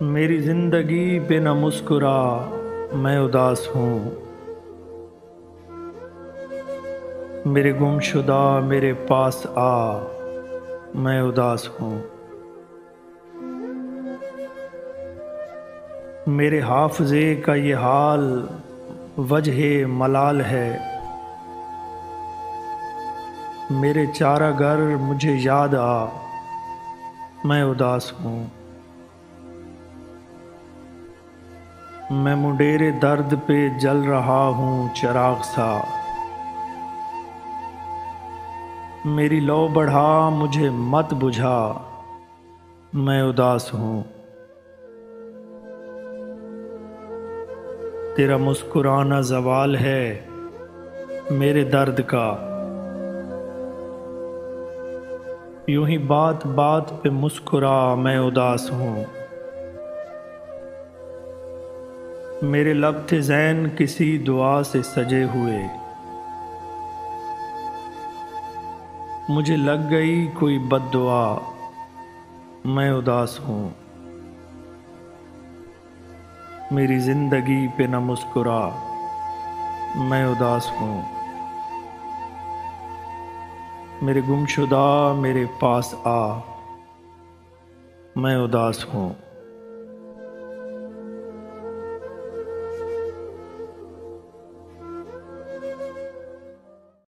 मेरी जिंदगी पे न मुस्कुरा, मैं उदास हूँ। मेरे गुमशुदा मेरे पास आ, मैं उदास हूँ। मेरे हाफ़िज़े का ये हाल वजह मलाल है। मेरे चारागर मुझे याद आ, मैं उदास हूँ। मैं मुंडेरे दर्द पे जल रहा हूँ चिराग सा। मेरी लौ बढ़ा मुझे मत बुझा, मैं उदास हूँ। तेरा मुस्कुराना ज़वाल है मेरे दर्द का। यूं ही बात बात पे मुस्कुरा, मैं उदास हूँ। मेरे लब थे ज़ैन किसी दुआ से सजे हुए। मुझे लग गई कोई बद्दुआ, मैं उदास हूँ। मेरी जिंदगी पे न मुस्कुरा, मैं उदास हूँ। मेरे गुमशुदा मेरे पास आ, मैं उदास हूँ।